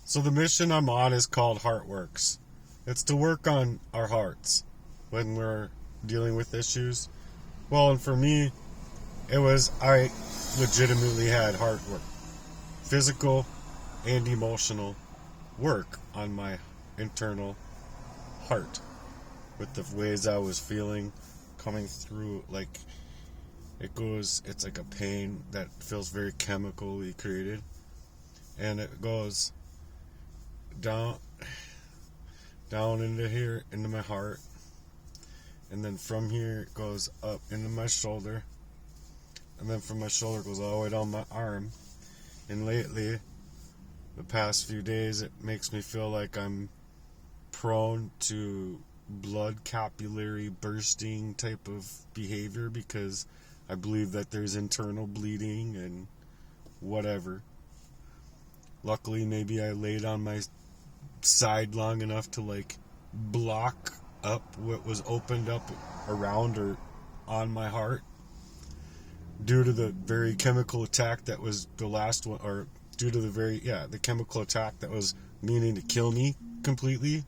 So the mission I'm on is called Heartworks. It's to work on our hearts when we're dealing with issues. Well, and for me, it was I legitimately had heart work, physical and emotional work on my internal heart with the ways I was feeling coming through. Like it's like a pain that feels very chemically created, and it goes down into here, into my heart, and then from here it goes up into my shoulder, and then from my shoulder it goes all the way down my arm. And lately, the past few days, it makes me feel like I'm prone to blood capillary bursting type of behavior, because I believe that there's internal bleeding and whatever. Luckily, maybe I laid on my side long enough to like block up what was opened up around or on my heart, due to the very chemical attack that was the last one, or due to the chemical attack that was meaning to kill me completely,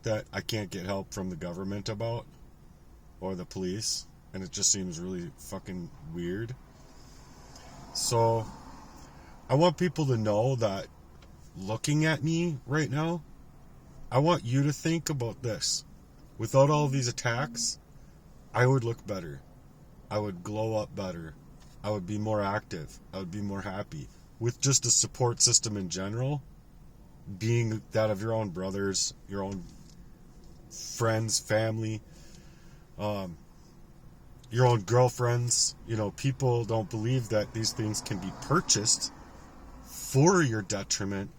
that I can't get help from the government about, or the police, and it just seems really fucking weird. So I want people to know that looking at me right now, I want you to think about this. Without all of these attacks, I would look better. I would glow up better. I would be more active. I would be more happy. With just a support system in general, being that of your own brothers, your own friends, family, your own girlfriends. People don't believe that these things can be purchased for your detriment,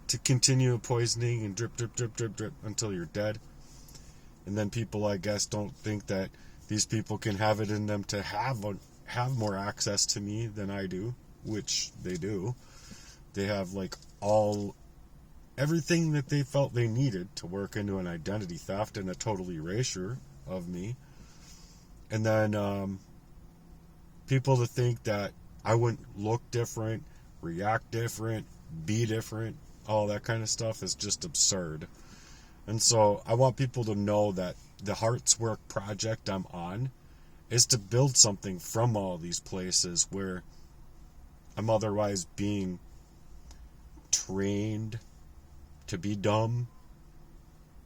to continue poisoning and drip, drip, drip, drip, drip until you're dead. And then people, I guess, don't think that these people can have it in them to have more access to me than I do, which they do. They have like everything that they felt they needed to work into an identity theft and a total erasure of me. And then people to think that I wouldn't look different, react different, be different, all that kind of stuff is just absurd. And so I want people to know that the Heart's Work project I'm on is to build something from all these places where I'm otherwise being trained to be dumb.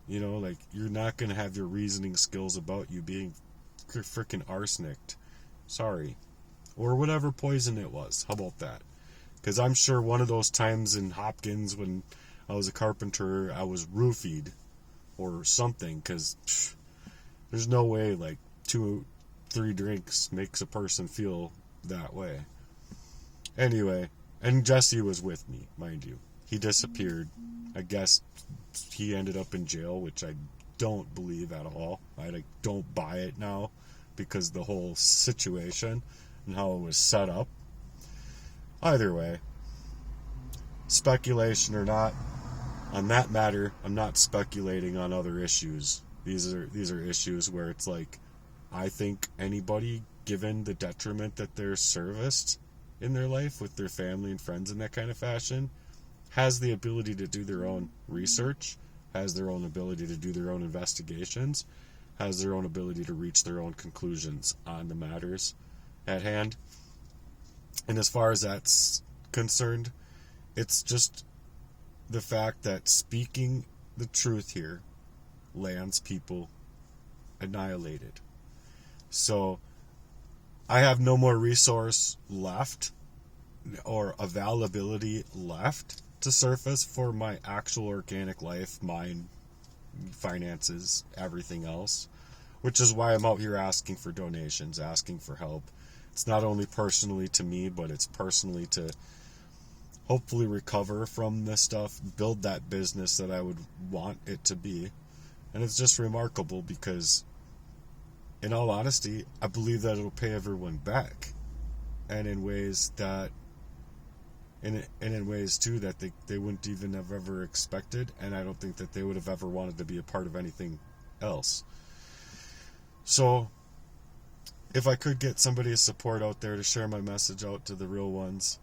Like, you're not going to have your reasoning skills about you being freaking arsenicked. Sorry. Or whatever poison it was. How about that? Because I'm sure one of those times in Hopkins when I was a carpenter, I was roofied or something, because there's no way like 2-3 drinks makes a person feel that way. Anyway, and Jesse was with me, mind you. He disappeared. I guess he ended up in jail, which I don't believe at all. I don't buy it now, because the whole situation and how it was set up. Either way, speculation or not, on that matter, I'm not speculating on other issues. These are issues where it's like, I think anybody, given the detriment that they're serviced in their life with their family and friends in that kind of fashion, has the ability to do their own research, has their own ability to do their own investigations, has their own ability to reach their own conclusions on the matters at hand. And as far as that's concerned, it's just the fact that speaking the truth here lands people annihilated. So I have no more resource left or availability left to surface for my actual organic life, mind, finances, everything else, which is why I'm out here asking for donations, asking for help. It's not only personally to me, but it's personally to hopefully recover from this stuff, build that business that I would want it to be. And it's just remarkable because, in all honesty, I believe that it'll pay everyone back, and in ways that in ways too that they wouldn't even have ever expected, and I don't think that they would have ever wanted to be a part of anything else. So if I could get somebody of support out there to share my message out to the real ones,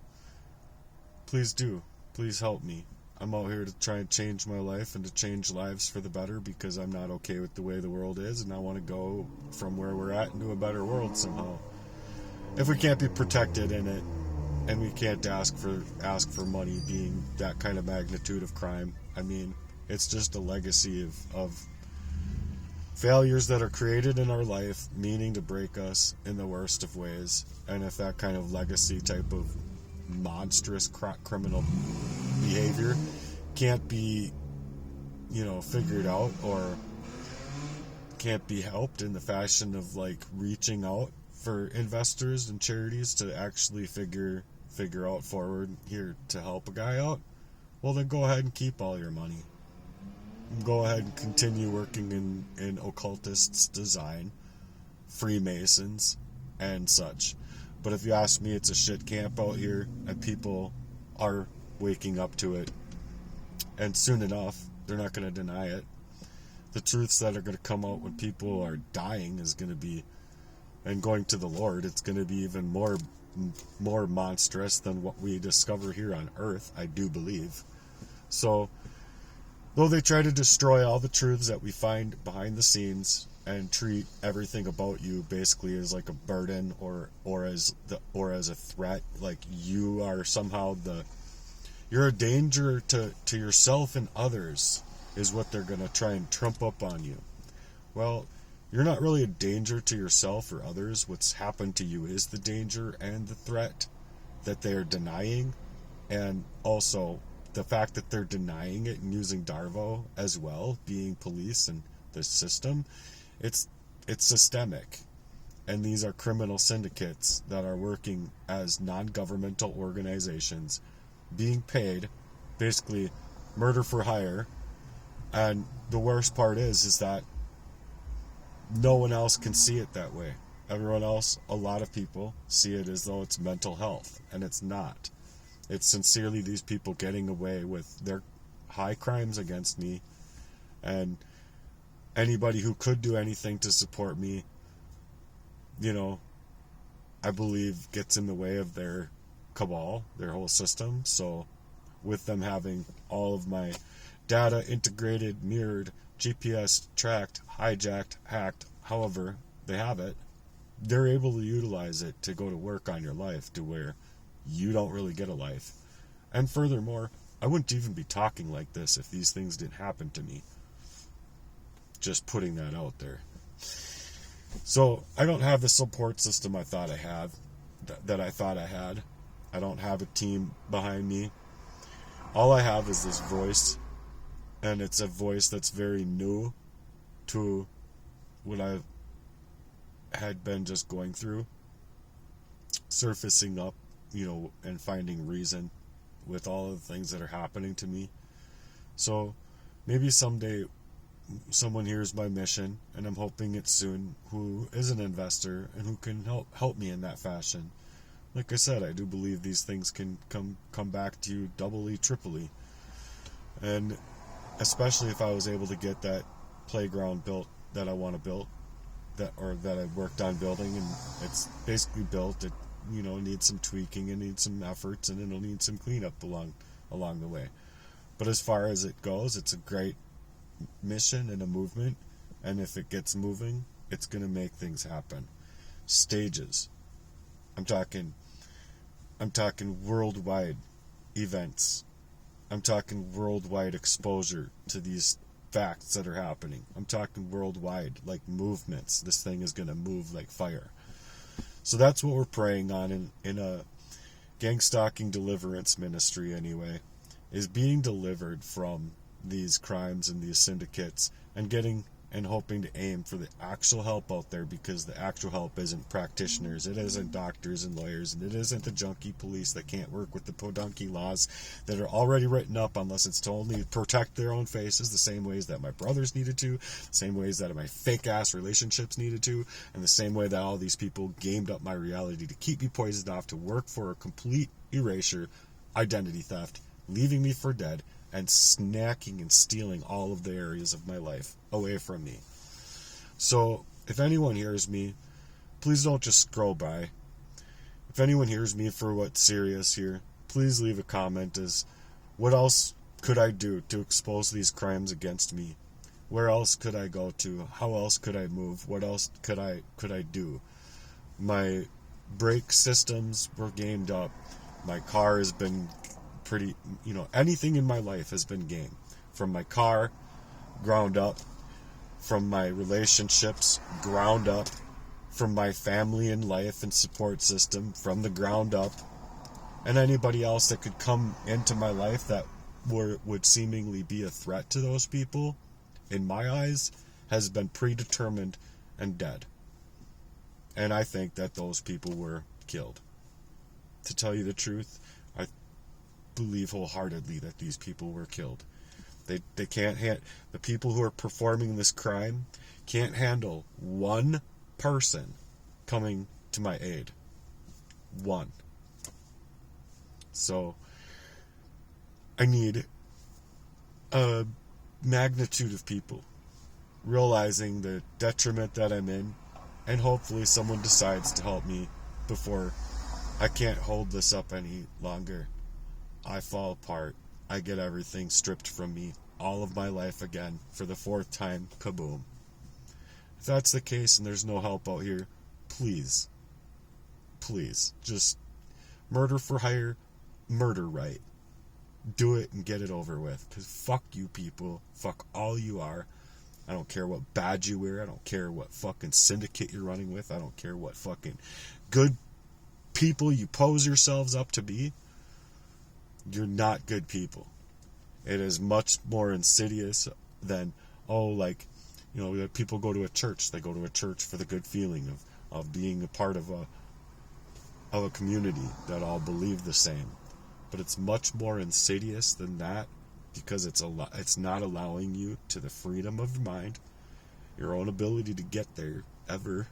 please do. Please help me. I'm out here to try and change my life and to change lives for the better, because I'm not okay with the way the world is, and I want to go from where we're at into a better world somehow. If we can't be protected in it, and we can't ask for money being that kind of magnitude of crime, I mean, it's just a legacy of failures that are created in our life, meaning to break us in the worst of ways. And if that kind of legacy type of monstrous criminal behavior can't be, figured out, or can't be helped in the fashion of like reaching out for investors and charities to actually figure out forward here to help a guy out, well, then go ahead and keep all your money. Go ahead and continue working in occultists' design, Freemasons, and such. But if you ask me, it's a shit camp out here, and people are waking up to it. And soon enough, they're not going to deny it. The truths that are going to come out when people are dying is going to be, and going to the Lord, it's going to be even more monstrous than what we discover here on Earth, I do believe. So, though they try to destroy all the truths that we find behind the scenes and treat everything about you basically as like a burden or as a threat, like you are somehow you're a danger to yourself and others, is what they're going to try and trump up on you. Well, you're not really a danger to yourself or others. What's happened to you is the danger and the threat that they are denying, and also the fact that they're denying it and using Darvo as well, being police and the system. It's systemic, and these are criminal syndicates that are working as non-governmental organizations, being paid, basically murder for hire. And the worst part is that no one else can see it that way. Everyone else, a lot of people, see it as though it's mental health, and it's not. It's sincerely these people getting away with their high crimes against me, and anybody who could do anything to support me, I believe gets in the way of their cabal, their whole system. So with them having all of my data integrated, mirrored, GPS tracked, hijacked, hacked, however they have it, they're able to utilize it to go to work on your life to where you don't really get a life. And furthermore, I wouldn't even be talking like this if these things didn't happen to me. Just putting that out there. So I don't have the support system I thought I had, that I thought I had. I don't have a team behind me. All I have is this voice, and it's a voice that's very new to what I had been just going through, surfacing up, and finding reason with all of the things that are happening to me. So maybe someday someone hears my mission, and I'm hoping it's soon, who is an investor and who can help me in that fashion. Like I said, I do believe these things can come back to you doubly, triply. And especially if I was able to get that playground built that I want to build, that I worked on building, and it's basically built. It needs some tweaking, and needs some efforts, and it'll need some cleanup along the way. But as far as it goes, it's a great mission and a movement, and if it gets moving, it's going to make things happen. Stages. I'm talking worldwide events. I'm talking worldwide exposure to these facts that are happening. I'm talking worldwide, like movements. This thing is going to move like fire. So that's what we're praying on in a gang stalking deliverance ministry anyway, is being delivered from these crimes and these syndicates, and getting and hoping to aim for the actual help out there, because the actual help isn't practitioners, it isn't doctors and lawyers, and it isn't the junkie police that can't work with the podunky laws that are already written up, unless it's to only protect their own faces, the same ways that my brothers needed to, the same ways that my fake ass relationships needed to, and the same way that all these people gamed up my reality to keep me poisoned off, to work for a complete erasure, identity theft, leaving me for dead, and snacking and stealing all of the areas of my life away from me. So if anyone hears me, please don't just scroll by. If anyone hears me for what's serious here, please leave a comment as what else could I do to expose these crimes against me? Where else could I go to? How else could I move? What else could I do? My brake systems were gamed up. My car has been pretty, anything in my life has been game. From my car, ground up. From my relationships, ground up. From my family and life and support system, from the ground up. And anybody else that could come into my life that would seemingly be a threat to those people, in my eyes, has been predetermined and dead. And I think that those people were killed. To tell you the truth, I believe wholeheartedly that these people were killed. They can't the people who are performing this crime can't handle one person coming to my aid. One. So I need a magnitude of people realizing the detriment that I'm in, and hopefully someone decides to help me before I can't hold this up any longer. I fall apart. I get everything stripped from me, all of my life again, for the 4th time, kaboom. If that's the case and there's no help out here, please, just murder for hire, murder right. Do it and get it over with, because fuck you people, fuck all you are. I don't care what badge you wear, I don't care what fucking syndicate you're running with, I don't care what fucking good people you pose yourselves up to be. You're not good people. It is much more insidious than, people go to a church. They go to a church for the good feeling of being a part of a community that all believe the same. But it's much more insidious than that, because it's not allowing you to the freedom of your mind, your own ability to get there, ever.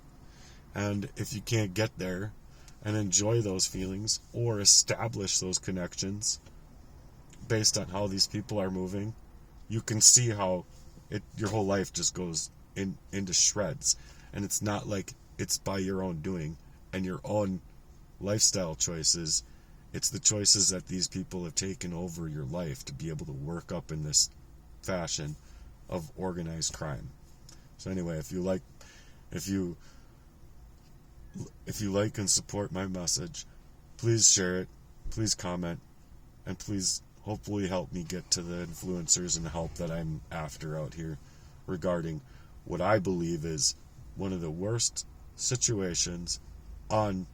And if you can't get there and enjoy those feelings or establish those connections based on how these people are moving, you can see how your whole life just goes into shreds. And it's not like it's by your own doing and your own lifestyle choices. It's the choices that these people have taken over your life to be able to work up in this fashion of organized crime. So anyway, if you like and support my message, please share it, please comment, and please hopefully help me get to the influencers and help that I'm after out here regarding what I believe is one of the worst situations on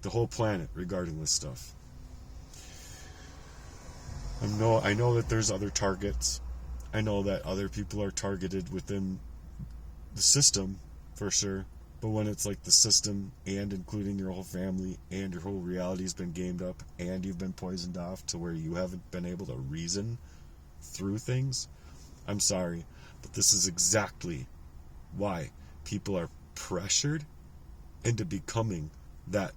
the whole planet regarding this stuff. I know that there's other targets. I know that other people are targeted within the system, for sure. But when it's like the system and including your whole family and your whole reality has been gamed up and you've been poisoned off to where you haven't been able to reason through things, I'm sorry, but this is exactly why people are pressured into becoming that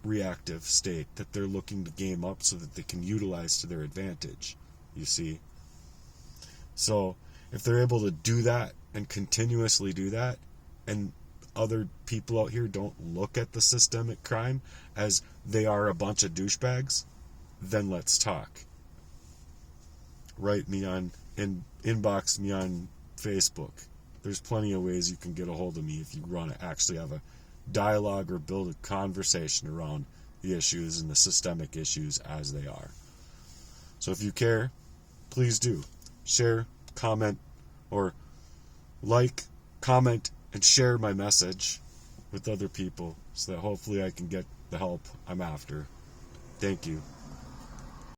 reactive state that they're looking to game up so that they can utilize to their advantage, you see. So if they're able to do that and continuously do that, and other people out here don't look at the systemic crime as they are a bunch of douchebags, then let's talk. Write me inbox me on Facebook. There's plenty of ways you can get a hold of me if you want to actually have a dialogue or build a conversation around the issues and the systemic issues as they are. So if you care, please do share, comment, or comment, and share my message with other people so that hopefully I can get the help I'm after. Thank you.